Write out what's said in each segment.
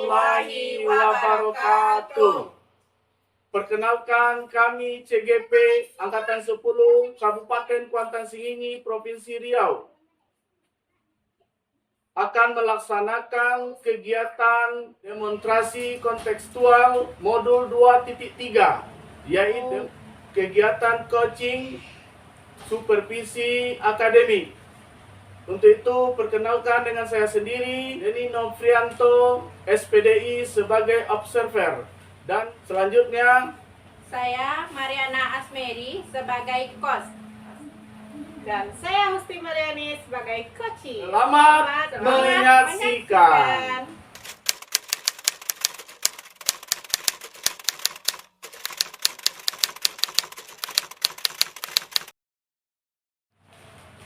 warahmatullahi wabarakatuh. Perkenalkan, kami CGP Angkatan 10 Kabupaten Kuantan Sengingi, Provinsi Riau akan melaksanakan kegiatan demonstrasi kontekstual modul 2.3, yaitu kegiatan coaching supervisi akademik. Untuk itu, perkenalkan dengan saya sendiri, Denny Novrianto, SPDI sebagai observer. Dan selanjutnya, saya Mariana Asmeri sebagai coach. Dan saya Husti Mariani sebagai coaching. Selamat menyaksikan.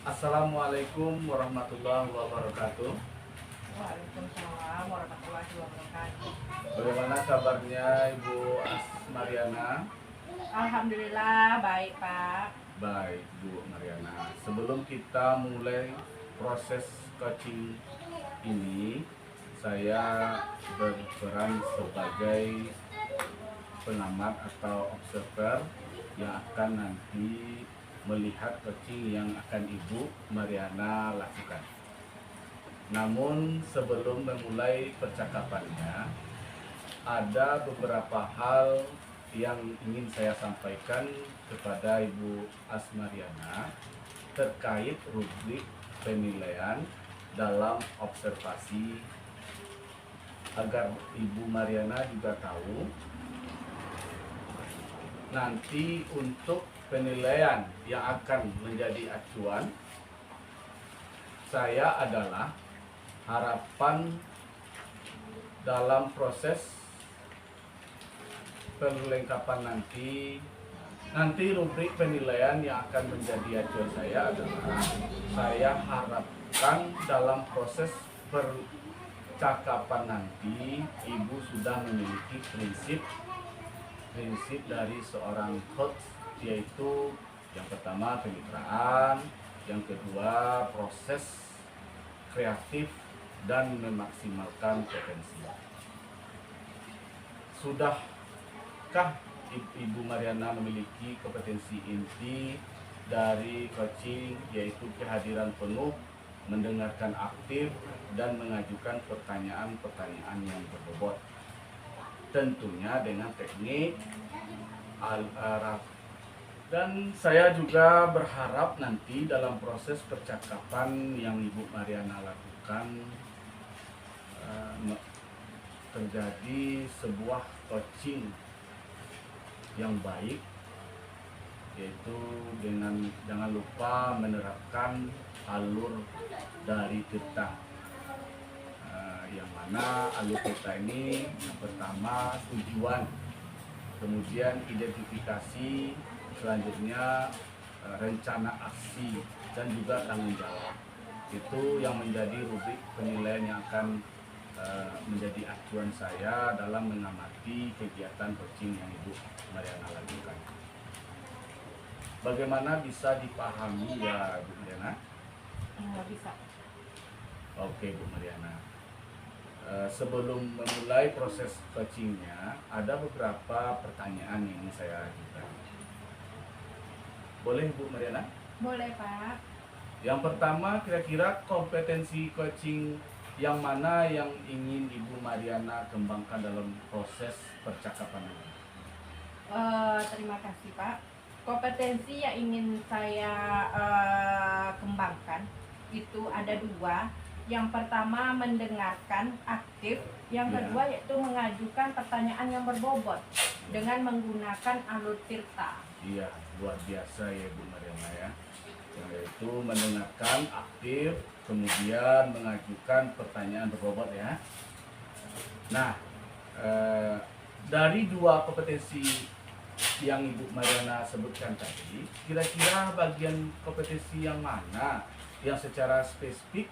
Assalamualaikum warahmatullahi wabarakatuh. Waalaikumsalam warahmatullahi wabarakatuh. Bagaimana kabarnya Ibu Mariana? Alhamdulillah baik Pak. Baik Bu Mariana. Sebelum kita mulai proses coaching ini, saya berperan sebagai pengamat atau observer yang akan nanti melihat coaching yang akan Ibu Mariana lakukan. Namun sebelum memulai percakapannya, ada beberapa hal yang ingin saya sampaikan kepada Ibu Asmariana terkait rubrik penilaian dalam observasi, agar Ibu Mariana juga tahu nanti untuk penilaian yang akan menjadi acuan saya adalah harapan dalam proses perlengkapan nanti rubrik penilaian yang akan menjadi acuan saya adalah, saya harapkan dalam proses percakapan nanti Ibu sudah memiliki prinsip dari seorang coach, yaitu yang pertama kemitraan, yang kedua proses kreatif dan memaksimalkan potensi. Sudahkah Ibu Mariana memiliki kompetensi inti dari coaching, yaitu kehadiran penuh, mendengarkan aktif, dan mengajukan pertanyaan-pertanyaan yang berbobot, tentunya dengan teknik al-araf. Dan saya juga berharap nanti dalam proses percakapan yang Ibu Mariana lakukan terjadi sebuah coaching yang baik, yaitu dengan jangan lupa menerapkan alur dari kita, yang mana alur kita ini yang pertama tujuan, kemudian identifikasi, selanjutnya rencana aksi, dan juga tanggung jawab. Itu yang menjadi rubrik penilaian yang akan menjadi acuan saya dalam mengamati kegiatan coaching yang Ibu Mariana lakukan. Bagaimana bisa dipahami ya Bu Mariana? Bisa. Oke Bu Mariana. Sebelum memulai proses coachingnya, ada beberapa pertanyaan yang ingin saya ajukan. Boleh Bu Mariana? Boleh Pak. Yang pertama, kira-kira kompetensi coaching yang mana yang ingin Ibu Mariana kembangkan dalam proses percakapan ini? Terima kasih Pak. Kompetensi yang ingin saya kembangkan itu ada dua. Yang pertama mendengarkan aktif, yang kedua yaitu mengajukan pertanyaan yang berbobot dengan menggunakan alur tirta. Iya, luar biasa ya Bu Mariana ya. Yaitu mendengarkan aktif, kemudian mengajukan pertanyaan berbobot ya. Nah, dari dua kompetensi yang Ibu Mariana sebutkan tadi, kira-kira bagian kompetensi yang mana yang secara spesifik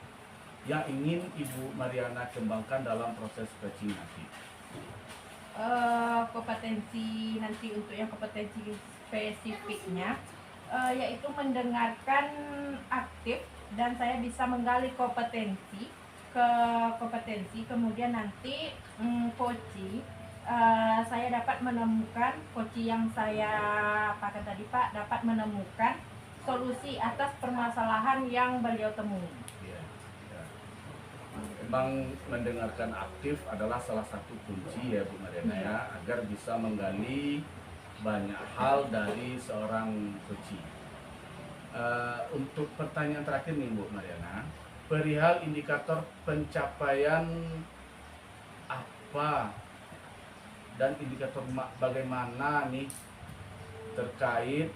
yang ingin Ibu Mariana kembangkan dalam proses coaching nanti? Kompetensi nanti untuk yang kompetensi spesifiknya yaitu mendengarkan aktif, dan saya bisa menggali kompetensi, ke kompetensi, kemudian nanti koci, saya dapat menemukan, koci yang saya pakai tadi Pak, dapat menemukan solusi atas permasalahan yang beliau temui. Ya, ya. Memang mendengarkan aktif adalah salah satu kunci ya Bu Mariana ya, agar bisa menggali banyak hal dari seorang coach. Untuk pertanyaan terakhir nih Bu Mariana, perihal indikator pencapaian apa dan indikator bagaimana nih terkait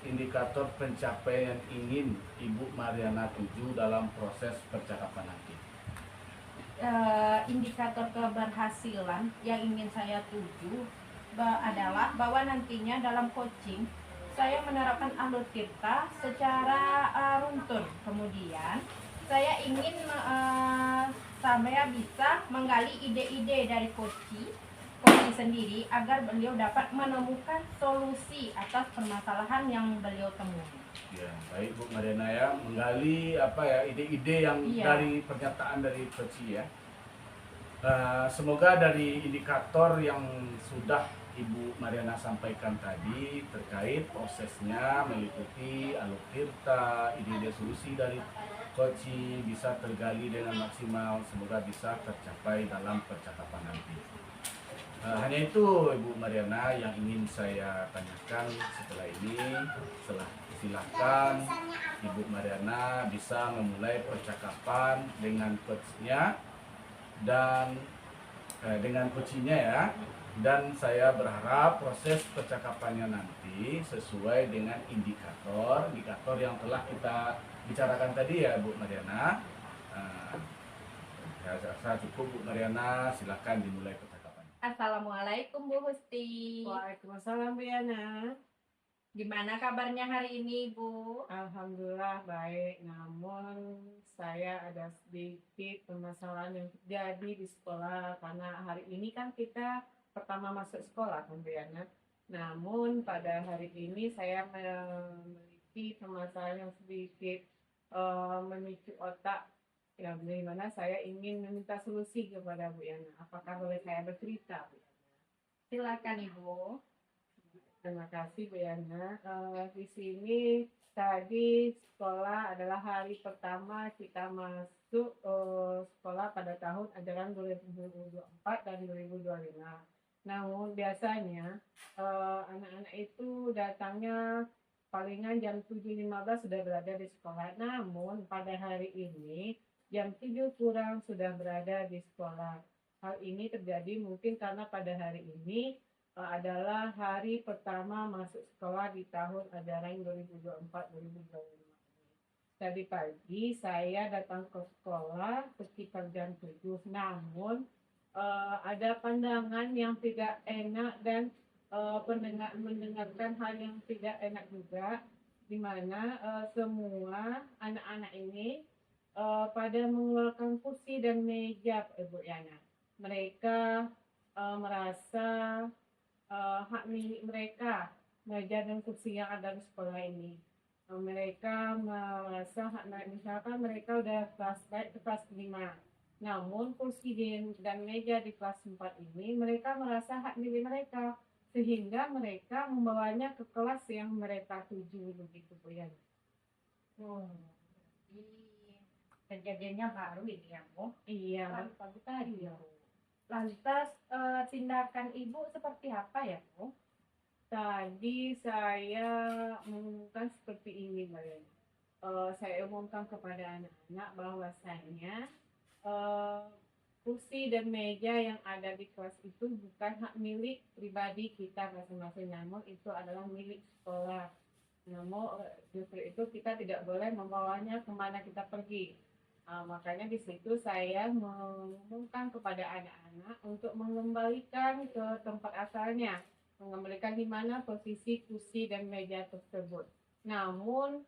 indikator pencapaian yang ingin Ibu Mariana tuju dalam proses percakapan nanti? Indikator keberhasilan yang ingin saya tuju adalah bahwa nantinya dalam coaching saya menerapkan alur tirta secara runtun. Kemudian saya ingin saya bisa menggali ide-ide dari coach sendiri agar beliau dapat menemukan solusi atas permasalahan yang beliau temui. Ya, baik Bu Mariana ya, menggali apa ya ide-ide yang dari pernyataan dari coach ya. Semoga dari indikator yang sudah Ibu Mariana sampaikan tadi terkait prosesnya meliputi alur tirta, ide-ide solusi dari coach bisa tergali dengan maksimal, semoga bisa tercapai dalam percakapan nanti. Hanya itu Ibu Mariana yang ingin saya tanyakan setelah ini. Silahkan Ibu Mariana bisa memulai percakapan dengan coachnya dan dengan coachnya ya. Dan saya berharap proses percakapannya nanti sesuai dengan indikator yang telah kita bicarakan tadi ya Bu Mariana. Saya rasa cukup Bu Mariana, silakan dimulai percakapannya. Assalamualaikum Bu Husti. Waalaikumsalam Bu Yana. Gimana kabarnya hari ini Bu? Alhamdulillah baik, namun saya ada sedikit permasalahan yang terjadi di sekolah karena hari ini kan kita pertama masuk sekolah kan Bu Yana. Namun pada hari ini saya memiliki permasalahan yang sedikit memicu otak, yang dimana saya ingin meminta solusi kepada Bu Yana. Apakah boleh saya bercerita Bu Yana? Silakan Ibu. Terima kasih Bu Yana. Di sini tadi sekolah adalah hari pertama kita masuk sekolah pada tahun ajaran 2024 dan 2025. Namun biasanya anak-anak itu datangnya palingan jam 7.15 sudah berada di sekolah. Namun pada hari ini jam 7 kurang sudah berada di sekolah. Hal ini terjadi mungkin karena pada hari ini adalah hari pertama masuk sekolah di tahun ajaran 2024-2025. Tadi pagi saya datang ke sekolah sekitar jam 7, namun ada pandangan yang tidak enak dan mendengarkan hal yang tidak enak juga, di mana semua anak-anak ini pada mengeluarkan kursi dan meja Bu Yana. Mereka merasa hak milik mereka, meja dan kursi yang ada di sekolah ini. Mereka merasa hak misalkan mereka udah kelas 5. Namun kursi dan meja di kelas 4 ini mereka merasa hak milik mereka, sehingga mereka membawanya ke kelas yang mereka tuju, begitu Bu Yana. Kejadiannya baru ini ya Bu? Iya, pagi tadi ya Bu. Lantas tindakan Ibu seperti apa ya Bu? Tadi saya mengumumkan seperti ini Mbak Yani. Saya umumkan kepada anak-anak bahwasanya kursi dan meja yang ada di kelas itu bukan hak milik pribadi kita masing-masing, namun itu adalah milik sekolah. Namun justru itu kita tidak boleh membawanya kemana kita pergi. Makanya di situ saya mengumumkan kepada anak-anak untuk mengembalikan ke tempat asalnya, mengembalikan di mana posisi kursi dan meja tersebut. Namun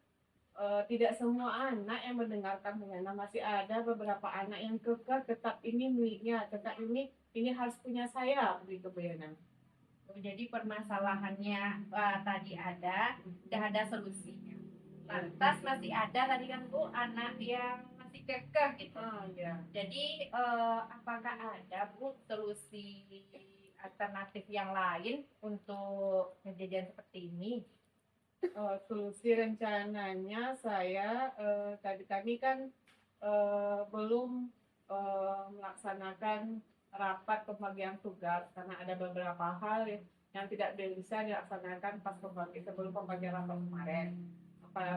tidak semua anak yang mendengarkan mengenai, masih ada beberapa anak yang kekeh tetap ini miliknya, tetap ini harus punya saya, begitu Bu Yana. Jadi permasalahannya tadi sudah ada solusinya. Lantas masih ada tadi kan Bu anak yang masih kekeh gitu. Ya. Jadi apakah ada Bu solusi alternatif yang lain untuk kejadian seperti ini? Solusi rencananya saya tadi kami kan belum melaksanakan rapat pembagian tugas karena ada beberapa hal yang tidak bisa dilaksanakan pas sebelum pembagian rapat kemarin.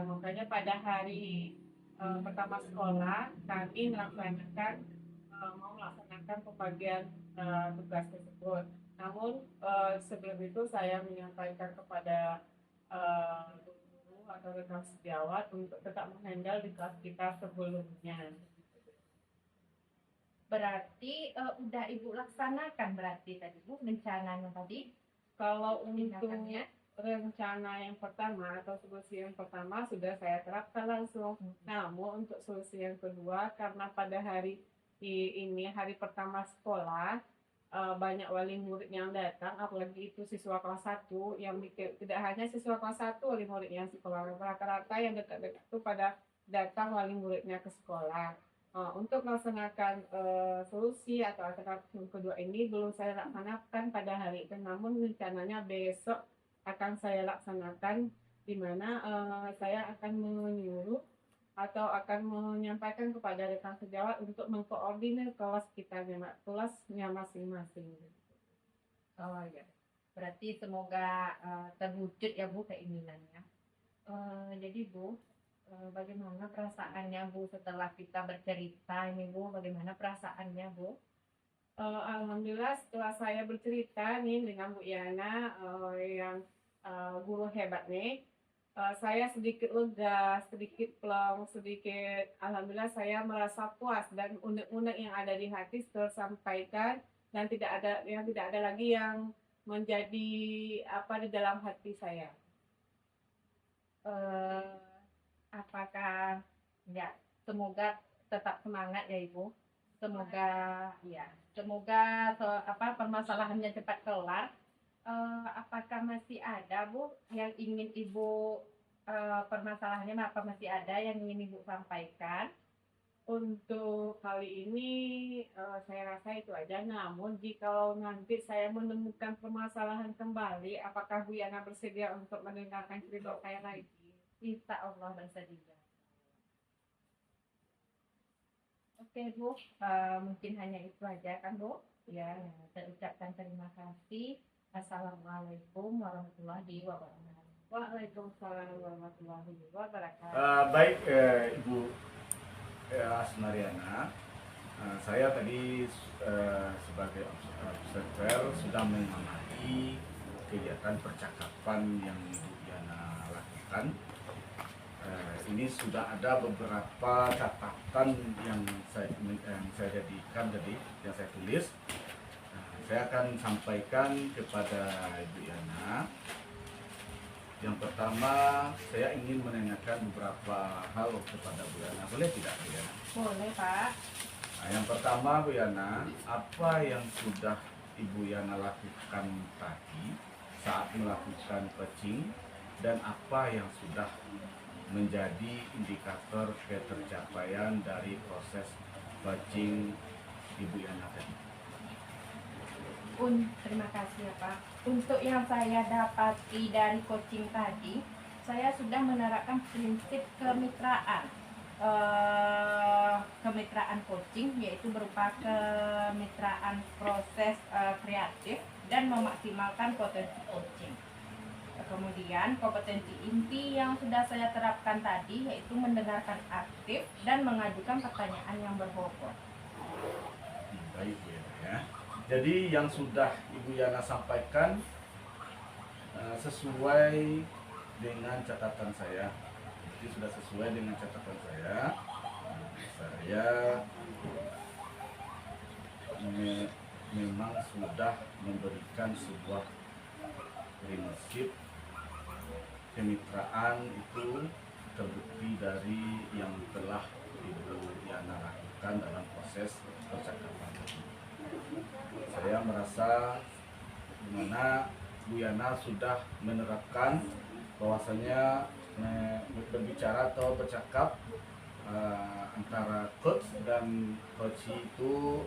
Makanya pada hari pertama sekolah kami mau melaksanakan pembagian tugas tersebut. Namun sebelum itu saya menyampaikan kepada guru atau rekan sejawat untuk tetap menghandle di kelas kita sebelumnya. Berarti udah Ibu laksanakan berarti tadi Bu rencananya tadi? Kalau untuk Tindakannya? rencana yang pertama atau solusi yang pertama sudah saya terapkan langsung. Namun untuk solusi yang kedua, karena pada hari hari pertama sekolah banyak wali murid yang datang, apalagi itu siswa kelas 1 yang tidak hanya siswa kelas 1 wali murid yang sekolah, rata-rata yang dekat-dekat itu pada datang wali muridnya ke sekolah. Untuk melaksanakan solusi atau alternatif kedua ini belum saya laksanakan pada hari itu, namun rencananya besok akan saya laksanakan, di mana saya akan menyuruh atau akan menyampaikan kepada rekan sejawat untuk mengkoordinir kelasnya masing-masing. Oh ya, berarti semoga terwujud ya Bu keinginannya. Jadi Bu, bagaimana perasaannya Bu setelah kita bercerita ini Bu? Bagaimana perasaannya Bu? Alhamdulillah setelah saya bercerita nih dengan Bu Yana yang guru hebat nih, saya sedikit lega, sedikit plong, alhamdulillah saya merasa puas dan unek-unek yang ada di hati tersampaikan dan tidak ada lagi yang menjadi apa di dalam hati saya. Apakah ya semoga tetap semangat ya Ibu. Semoga permasalahannya cepat kelar. Apakah masih ada Bu yang ingin Ibu permasalahannya apa masih ada yang ingin Ibu sampaikan? Untuk kali ini saya rasa itu aja. Namun jika nanti saya menemukan permasalahan kembali, apakah Bu Yana bersedia untuk mendengarkan cerita saya lagi? Insya Allah bersedia. Oke Bu, mungkin hanya itu aja kan Bu. Ya, saya ucapkan terima kasih. Assalamualaikum warahmatullahi wabarakatuh. Waalaikumsalam warahmatullahi wabarakatuh. Baik Ibu Asmariana, saya tadi sebagai observer sudah mengamati kegiatan percakapan yang Ibu Yana lakukan. Ini sudah ada beberapa catatan yang saya jadikan tadi, yang saya tulis. Saya akan sampaikan kepada Ibu Yana. Yang pertama, saya ingin menanyakan beberapa hal kepada Bu Yana. Boleh tidak, Bu Yana? Boleh Pak. Nah, yang pertama, Bu Yana, apa yang sudah Ibu Yana lakukan tadi saat melakukan coaching dan apa yang sudah menjadi indikator ketercapaian dari proses coaching Ibu Yana tadi? Terima kasih ya Pak. Untuk yang saya dapati dari coaching tadi, saya sudah menerapkan prinsip kemitraan. Kemitraan coaching yaitu berupa kemitraan proses kreatif dan memaksimalkan potensi coaching. Kemudian kompetensi inti yang sudah saya terapkan tadi yaitu mendengarkan aktif dan mengajukan pertanyaan yang berbobot. Baik Bu Yana ya. Jadi yang sudah Ibu Yana sampaikan sesuai dengan catatan saya. Jadi sudah sesuai dengan catatan saya. Saya memang sudah memberikan sebuah prinsip kemitraan itu terbukti dari yang telah Ibu Yana lakukan dalam proses percakapan. Saya merasa dimana Bu Yana sudah menerapkan bahwasanya berbicara atau bercakap antara coach dan coach itu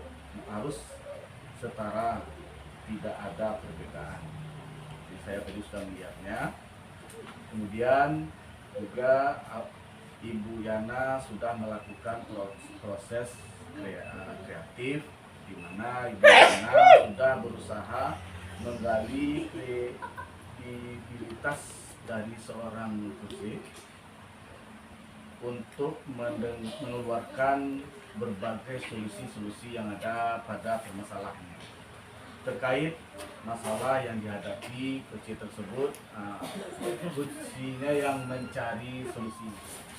harus setara, tidak ada perbedaan. Jadi saya tadi sudah melihatnya. Kemudian juga Ibu Yana sudah melakukan proses kreatif, di mana Ibu Yana sudah berusaha menggali kreativitas dari seorang musik untuk mengeluarkan berbagai solusi-solusi yang ada pada permasalahannya. Terkait masalah yang dihadapi coach tersebut, coachnya yang mencari solusi.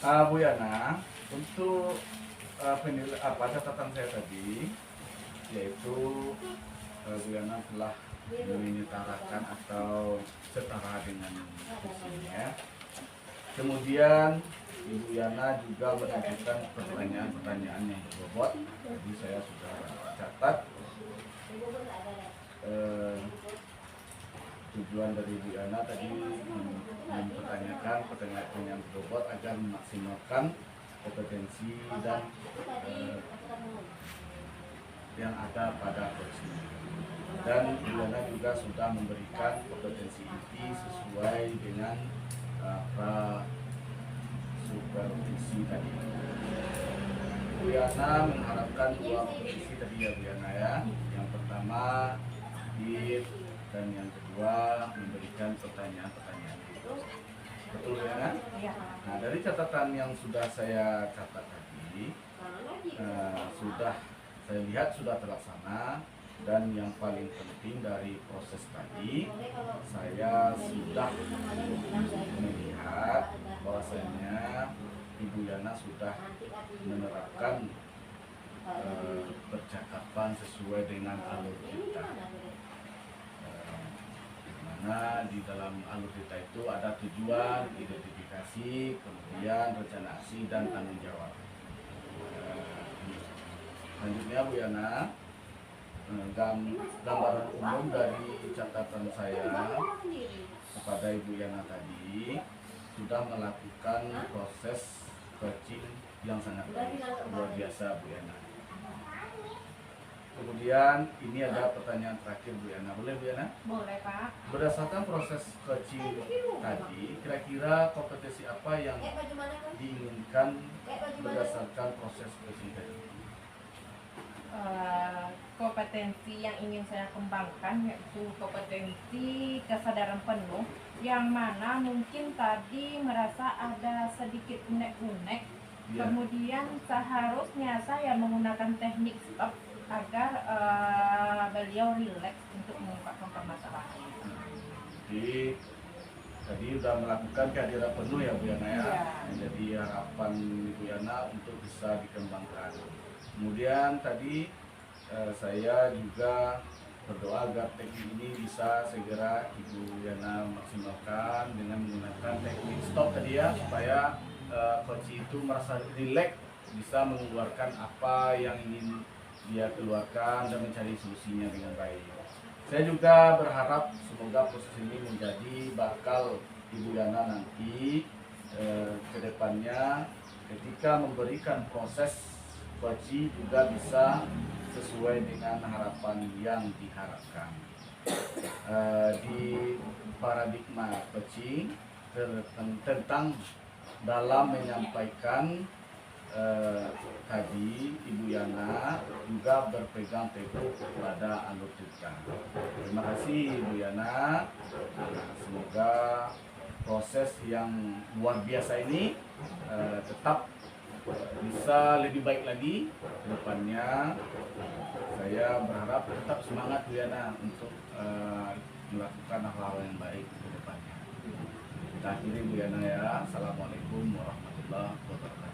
Bu Yana, untuk catatan saya tadi, yaitu Bu Yana telah menyetarakan atau setara dengan coachnya. Kemudian Ibu Yana juga mengajukan pertanyaan-pertanyaan yang berbobot. Jadi saya sudah catat. Tujuan dari Ibu Yana tadi mempertanyakan pertanyaan-pertanyaan berbobot agar memaksimalkan kompetensi dan yang ada pada coach. Dan Ibu Yana juga sudah memberikan kompetensi inti sesuai dengan supervisi tadi. Bu Yana mengharapkan dua kompetensi tadi ya Bu Yana ya. Yang pertama lead, dan yang kedua memberikan pertanyaan-pertanyaan. Betul Bu Yana? Iya. Nah, dari catatan yang sudah saya catat tadi, sudah saya lihat sudah terlaksana. Dan yang paling penting dari proses tadi, saya sudah melihat bahwasanya Ibu Yana sudah menerapkan percakapan sesuai dengan alur kita. Dimana di dalam alur kita itu ada tujuan, identifikasi, kemudian rencana aksi, dan tanggung jawab. Selanjutnya Bu Yana, gambaran umum dari catatan saya kepada Ibu Yana tadi sudah melakukan proses coaching yang sangat baik, luar biasa Bu Yana. Kemudian ini ada pertanyaan terakhir Bu Yana, boleh Bu Yana? Boleh Pak. Berdasarkan proses coaching tadi, kira-kira kompetensi apa yang diinginkan berdasarkan proses coaching tadi? Kompetensi yang ingin saya kembangkan yaitu kompetensi kesadaran penuh, yang mana mungkin tadi merasa ada sedikit unek-unek. Kemudian seharusnya saya menggunakan teknik stop agar beliau rileks untuk mengungkapkan permasalahan. Jadi tadi sudah melakukan kehadiran penuh ya Bu Yana ya. Jadi harapan Ibu Yana untuk bisa dikembangkan. Kemudian tadi saya juga berdoa agar teknik ini bisa segera Ibu Yana maksimalkan dengan menggunakan teknik stop tadi ya, supaya coach itu merasa rileks, bisa mengeluarkan apa yang ingin dia keluarkan dan mencari solusinya dengan baik. Saya juga berharap semoga proses ini menjadi bakal Ibu Yana nanti ke depannya ketika memberikan proses coaching juga bisa sesuai dengan harapan yang diharapkan. Di paradigma coaching tentang dalam menyampaikan tadi Ibu Yana juga berpegang teguh pada alur cerita. Terima kasih Ibu Yana. Semoga proses yang luar biasa ini tetap bisa lebih baik lagi ke depannya. Saya berharap tetap semangat Bu Yana untuk melakukan hal-hal yang baik ke depannya. Kita akhiri Bu Yana ya. Assalamualaikum warahmatullahi wabarakatuh.